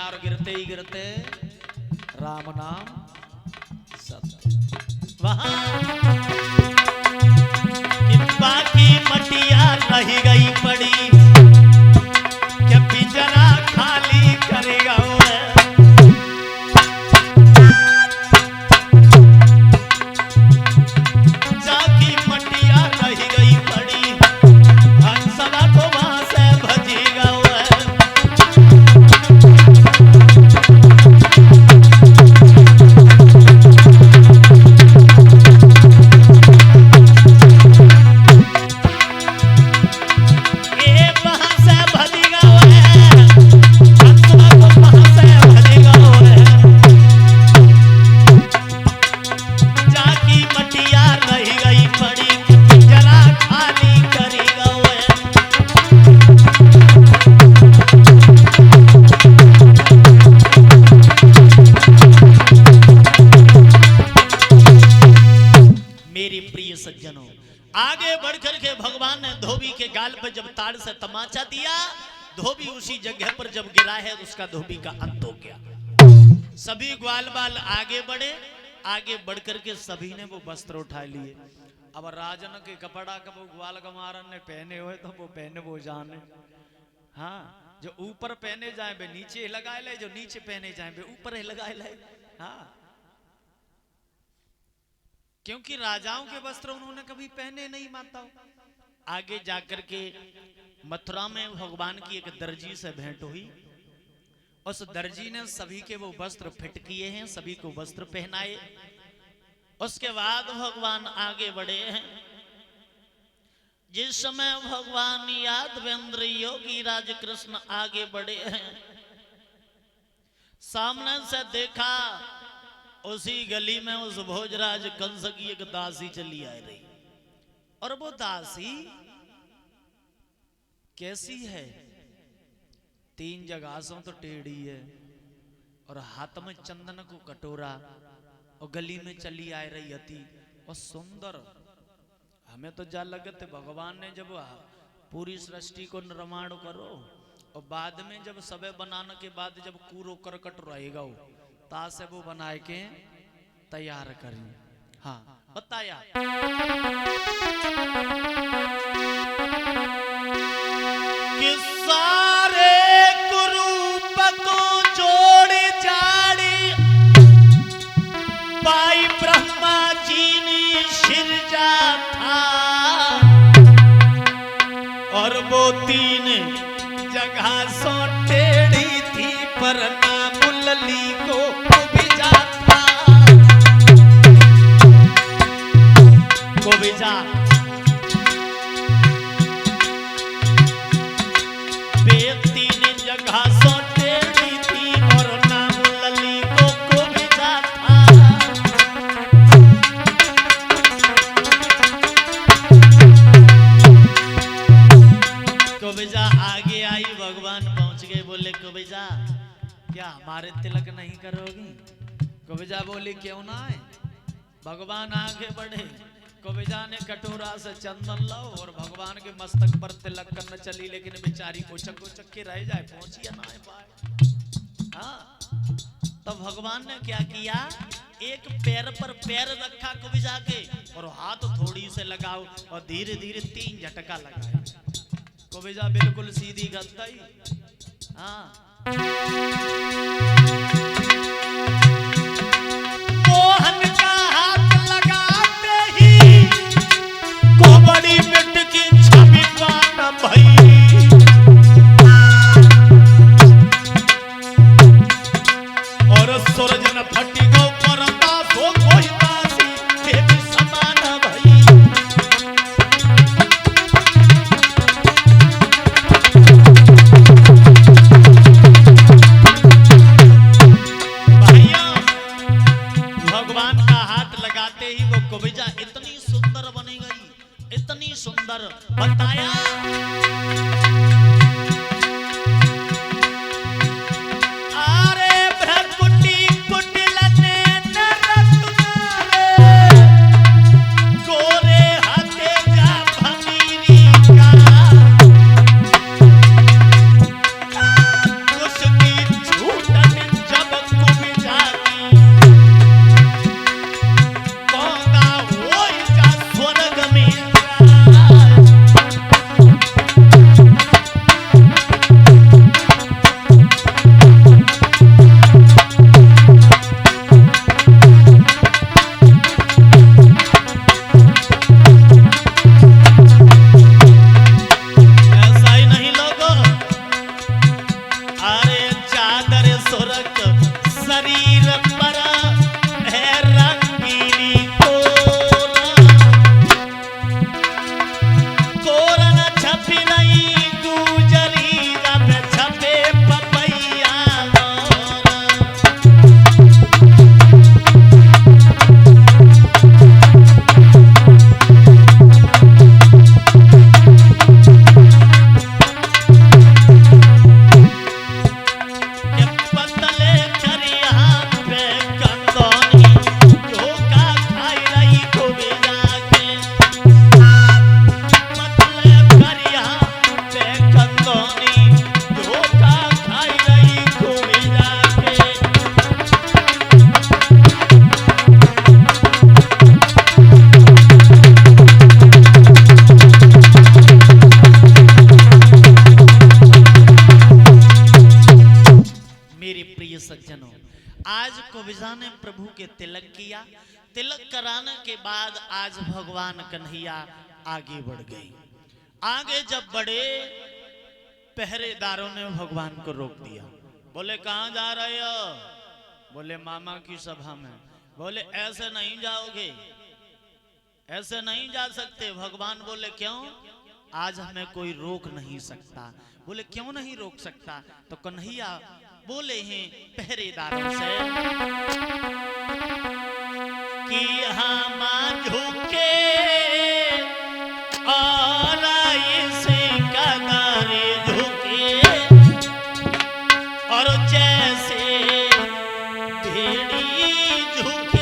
और गिरते ही गिरते राम नाम सत्य। वहां बाकी मटिया रह गई पड़ी, क्या पिंजरा खाली करेगा जाकी मटिया रह गई पड़ी, हंसला को वहां से भजेगा आगे बढ़कर के भगवान ने धोबी के गाल पर जब ताड़ से तमाचा दिया, धोबी उसी जगह पर जब गिरा है उसका धोबी का अंत हो गया। सभी ग्वाल बाल आगे बढ़े, आगे बढ़कर के सभी ने वो वस्त्र उठा लिए। अब राजन के कपड़ा का वो ग्वाल गमारन ने पहने हुए तो वो पहने वो जाने, हाँ जो ऊपर पहने जाए वे नीचे लगाए ले, जो नीचे पहने जाए वे ऊपर लगाए ले, हाँ क्योंकि राजाओं के वस्त्र उन्होंने कभी पहने नहीं माताओं। आगे जाकर के मथुरा में भगवान की एक दर्जी से भेंट हुई, उस दर्जी ने सभी के वो वस्त्र फिट किए हैं, सभी को वस्त्र पहनाए। उसके बाद भगवान आगे बढ़े हैं। जिस समय भगवान यादवेंद्र योगी राज कृष्ण आगे बढ़े हैं, सामने से देखा उसी गली में उस भोजराज कंस की एक दासी चली आ रही, और वो दासी कैसी है, 3 जगहों तो टेढ़ी है और हाथ में चंदन को कटोरा, और गली में चली आ रही थी और सुंदर। हमें तो जा लगते भगवान ने जब पूरी सृष्टि को निर्माण करो और बाद में जब सबे बनाने के बाद जब कूड़ो करकट रहेगा तासे वो बनाए के तैयार करी। हाँ बताया कि सारे कुरूप को जोड़ जाड़ी पाई ब्रह्मा जी ने सिरजा था, और वो 3 जगह सो टेढ़ी थी पर नाम लली को विजा था, को विजा। वे 3 जगह सो टेढ़ी थी और नाम लली को विजा था। को विजा आगे आई, भगवान पहुंच गए, बोले को विजा क्या हमारे तिलक नहीं करोगी? कविजा बोली क्यों ना है। भगवान आगे बढ़े, कविजा ने कटोरा से चंदन लाओ और भगवान के मस्तक पर तिलक करने चली, लेकिन बेचारी उचक उचक के रह जाए, पहुंचिया ना है पाए। हाँ तो भगवान ने क्या किया, एक पैर पर पैर रखा कविजा के और हाथ थोड़ी से लगाओ और धीरे धीरे 3 झटका लगाए। कविजा बिल्कुल सीधी गई। हाँ मोहन का हाथ लगाते ही को बड़ी मिट की छवि पाना भई, और सूरज न फटी गो परता सो कोई दासी देवी समान भई। कविजा इतनी सुंदर बनी गई, इतनी सुंदर। बताया अरे भ्रकुटी कुटिलने गोरे हाथे जा भमीरी का, उसकी झूठ कबीजा ने प्रभु के तिलक किया। तिलक कराने के बाद आज भगवान कन्हैया आगे बढ़ गए। आगे जब बढ़े, पहरेदारों ने भगवान को रोक दिया। बोले कहां जा रहे हो? बोले मामा की सभा में। बोले ऐसे नहीं जाओगे, ऐसे नहीं जा सकते। भगवान बोले क्यों? आज हमें कोई रोक नहीं सकता। बोले क्यों नहीं रोक सकता? तो कन्हैया बोले हैं पहरेदारों से कि हम झुके और इसे कदर झुके, और जैसे भेड़ी झुके